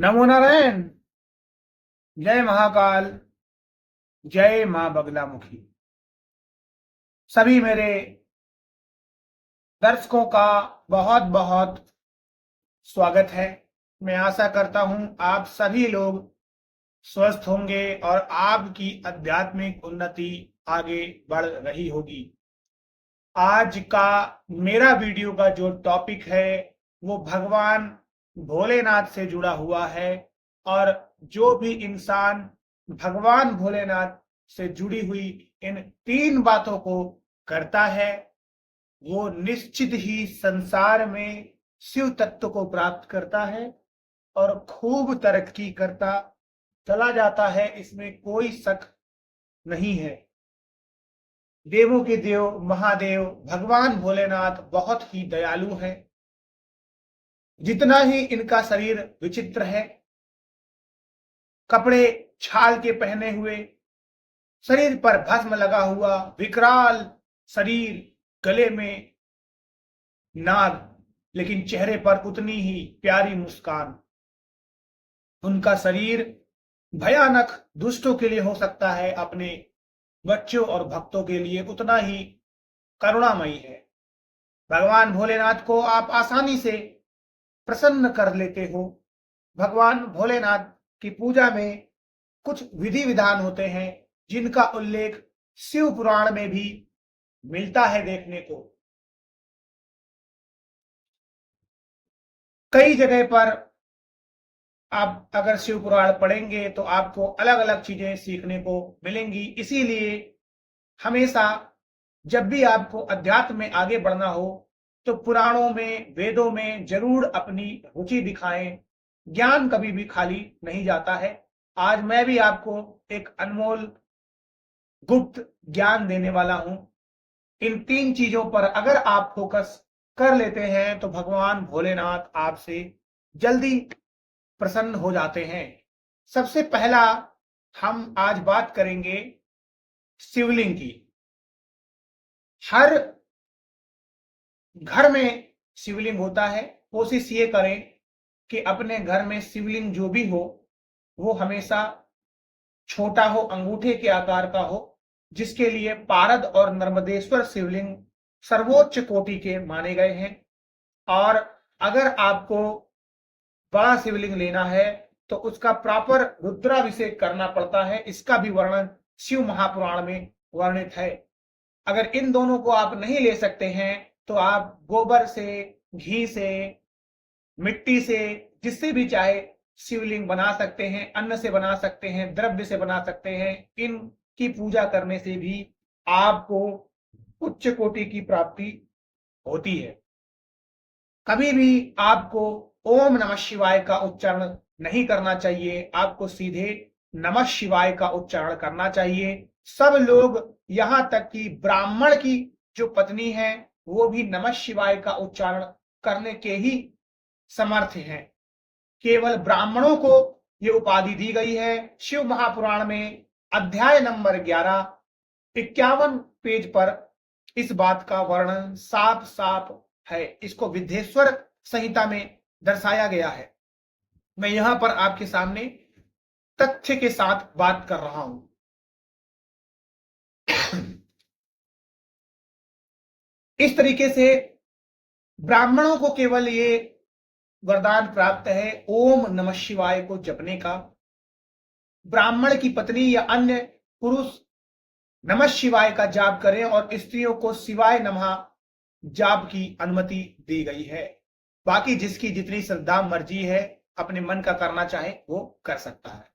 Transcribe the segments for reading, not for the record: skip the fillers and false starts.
नमो नारायण। जय महाकाल। जय मां बगलामुखी। सभी मेरे दर्शकों का बहुत बहुत स्वागत है। मैं आशा करता हूं आप सभी लोग स्वस्थ होंगे और आपकी आध्यात्मिक उन्नति आगे बढ़ रही होगी। आज का मेरा वीडियो का जो टॉपिक है वो भगवान भोलेनाथ से जुड़ा हुआ है। और जो भी इंसान भगवान भोलेनाथ से जुड़ी हुई इन 3 बातों को करता है वो निश्चित ही संसार में शिव तत्व को प्राप्त करता है और खूब तरक्की करता चला जाता है। इसमें कोई शक नहीं है। देवों के देव महादेव भगवान भोलेनाथ बहुत ही दयालु हैं। जितना ही इनका शरीर विचित्र है, कपड़े छाल के पहने हुए, शरीर पर भस्म लगा हुआ, विकराल शरीर, गले में नाग, लेकिन चेहरे पर उतनी ही प्यारी मुस्कान। उनका शरीर भयानक दुष्टों के लिए हो सकता है, अपने बच्चों और भक्तों के लिए उतना ही करुणामयी है। भगवान भोलेनाथ को आप आसानी से प्रसन्न कर लेते हो। भगवान भोलेनाथ की पूजा में कुछ विधि विधान होते हैं जिनका उल्लेख शिव पुराण में भी मिलता है देखने को। कई जगह पर आप अगर शिव पुराण पढ़ेंगे तो आपको अलग अलग चीजें सीखने को मिलेंगी। इसीलिए हमेशा जब भी आपको अध्यात्म में आगे बढ़ना हो तो पुराणों में, वेदों में जरूर अपनी रुचि दिखाएं। ज्ञान कभी भी खाली नहीं जाता है। आज मैं भी आपको एक अनमोल गुप्त ज्ञान देने वाला हूं। इन 3 चीजों पर अगर आप फोकस कर लेते हैं तो भगवान भोलेनाथ आपसे जल्दी प्रसन्न हो जाते हैं। सबसे पहला हम आज बात करेंगे शिवलिंग की। हर घर में शिवलिंग होता है। कोशिश ये करें कि अपने घर में शिवलिंग जो भी हो वो हमेशा छोटा हो, अंगूठे के आकार का हो, जिसके लिए पारद और नर्मदेश्वर शिवलिंग सर्वोच्च कोटि के माने गए हैं। और अगर आपको बड़ा शिवलिंग लेना है तो उसका प्रॉपर रुद्राभिषेक करना पड़ता है। इसका भी वर्णन शिव महापुराण में वर्णित है। अगर इन दोनों को आप नहीं ले सकते हैं तो आप गोबर से, घी से, मिट्टी से, जिससे भी चाहे शिवलिंग बना सकते हैं। अन्न से बना सकते हैं, द्रव्य से बना सकते हैं। इनकी पूजा करने से भी आपको उच्च कोटि की प्राप्ति होती है। कभी भी आपको ओम नमः शिवाय का उच्चारण नहीं करना चाहिए। आपको सीधे नमः शिवाय का उच्चारण करना चाहिए। सब लोग, यहां तक कि ब्राह्मण की जो पत्नी है वो भी नमः शिवाय का उच्चारण करने के ही समर्थ हैं। केवल ब्राह्मणों को ये उपाधि दी गई है। शिव महापुराण में अध्याय नंबर 11, 51 पेज पर इस बात का वर्णन साफ साफ है। इसको विद्धेश्वर संहिता में दर्शाया गया है। मैं यहां पर आपके सामने तथ्य के साथ बात कर रहा हूं। इस तरीके से ब्राह्मणों को केवल ये वरदान प्राप्त है ओम नमः शिवाय को जपने का। ब्राह्मण की पत्नी या अन्य पुरुष नमः शिवाय का जाप करें और स्त्रियों को शिवाय नमः जाप की अनुमति दी गई है। बाकी जिसकी जितनी श्रद्धा मर्जी है, अपने मन का करना चाहे वो कर सकता है।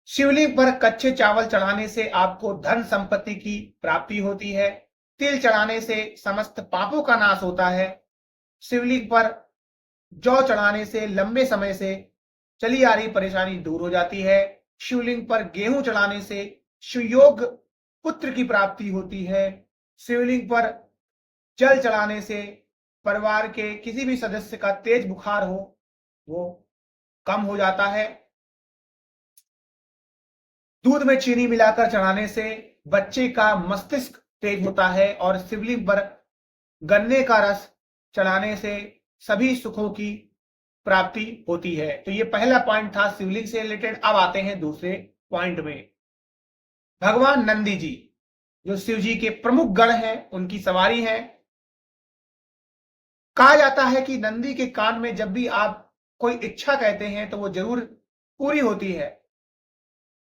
शिवलिंग पर कच्चे चावल चढ़ाने से आपको धन संपत्ति की प्राप्ति होती है। तिल चढ़ाने से समस्त पापों का नाश होता है। शिवलिंग पर जौ चढ़ाने से लंबे समय से चली आ रही परेशानी दूर हो जाती है। शिवलिंग पर गेहूं चढ़ाने से सुयोग पुत्र की प्राप्ति होती है। शिवलिंग पर जल चढ़ाने से परिवार के किसी भी सदस्य का तेज बुखार हो वो कम हो जाता है। दूध में चीनी मिलाकर चढ़ाने से बच्चे का मस्तिष्क तेज होता है। और शिवलिंग पर गन्ने का रस चढ़ाने से सभी सुखों की प्राप्ति होती है। तो ये पहला पॉइंट था शिवलिंग से रिलेटेड। अब आते हैं दूसरे पॉइंट में। भगवान नंदी जी जो शिव जी के प्रमुख गण हैं, उनकी सवारी है। कहा जाता है कि नंदी के कान में जब भी आप कोई इच्छा कहते हैं तो वो जरूर पूरी होती है।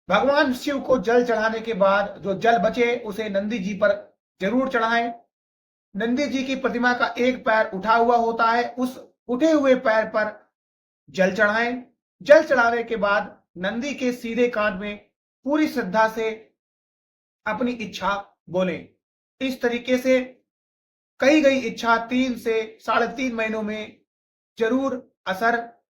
भगवान शिव को जल चढ़ाने के बाद जो जल बचे उसे नंदी जी पर जरूर चढ़ाएं। नंदी जी की प्रतिमा का एक पैर उठा हुआ होता है, उस उठे हुए पैर पर जल चढ़ाएं। जल चढ़ाने के बाद नंदी के सीधे कान में पूरी श्रद्धा से अपनी इच्छा बोलें। इस तरीके से कही गई इच्छा 3 से 3.5 महीनों में जरूर असर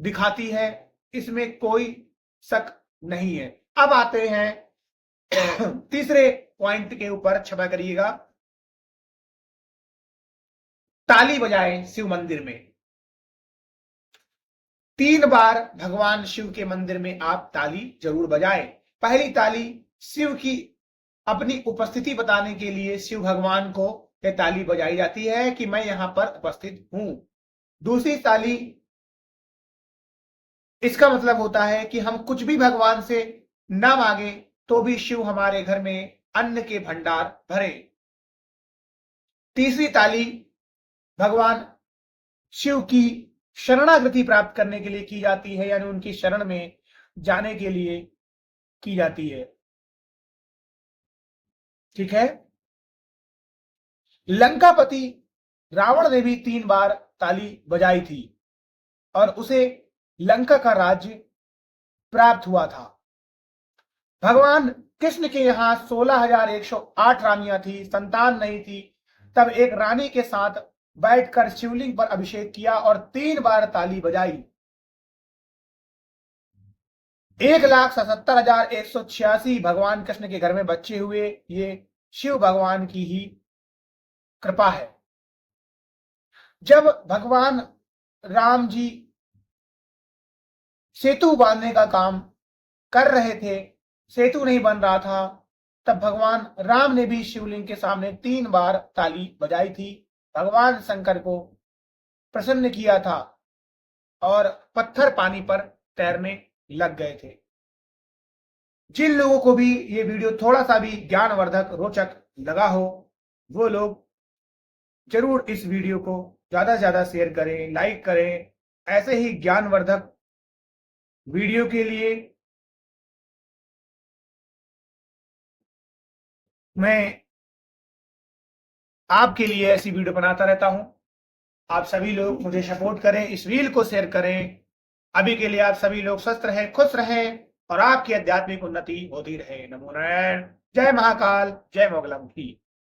दिखाती है, इसमें कोई शक नहीं है। अब आते हैं तीसरे पॉइंट के ऊपर, क्षमा करिएगा। ताली बजाएं शिव मंदिर में। 3 बार भगवान शिव के मंदिर में आप ताली जरूर बजाएं। पहली ताली शिव की अपनी उपस्थिति बताने के लिए शिव भगवान को यह ताली बजाई जाती है कि मैं यहां पर उपस्थित हूं। दूसरी ताली इसका मतलब होता है कि हम कुछ भी भगवान से ना मांगे तो भी शिव हमारे घर में अन्न के भंडार भरे। तीसरी ताली भगवान शिव की शरणागति प्राप्त करने के लिए की जाती है, यानी उनकी शरण में जाने के लिए की जाती है। ठीक है। लंकापति रावण ने भी 3 बार ताली बजाई थी और उसे लंका का राज्य प्राप्त हुआ था। भगवान कृष्ण के यहां 16,108 रानियां थी, संतान नहीं थी। तब एक रानी के साथ बैठकर शिवलिंग पर अभिषेक किया और 3 बार ताली बजाई। 1,77,186 भगवान कृष्ण के घर में बच्चे हुए। ये शिव भगवान की ही कृपा है। जब भगवान राम जी सेतु बांधने का काम कर रहे थे, सेतु नहीं बन रहा था, तब भगवान राम ने भी शिवलिंग के सामने 3 बार ताली बजाई थी। भगवान शंकर को प्रसन्न किया था और पत्थर पानी पर तैरने लग गए थे। जिन लोगों को भी ये वीडियो थोड़ा सा भी ज्ञानवर्धक रोचक लगा हो, वो लोग जरूर इस वीडियो को ज्यादा से ज्यादा शेयर करें, लाइक करें। ऐसे ही ज्ञानवर्धक वीडियो के लिए मैं आपके लिए ऐसी वीडियो बनाता रहता हूं। आप सभी लोग मुझे सपोर्ट करें, इस रील को शेयर करें। अभी के लिए आप सभी लोग स्वस्थ रहें, खुश रहें और आपकी आध्यात्मिक उन्नति होती रहे। नमो नारायण। जय महाकाल, जय मोगलम की।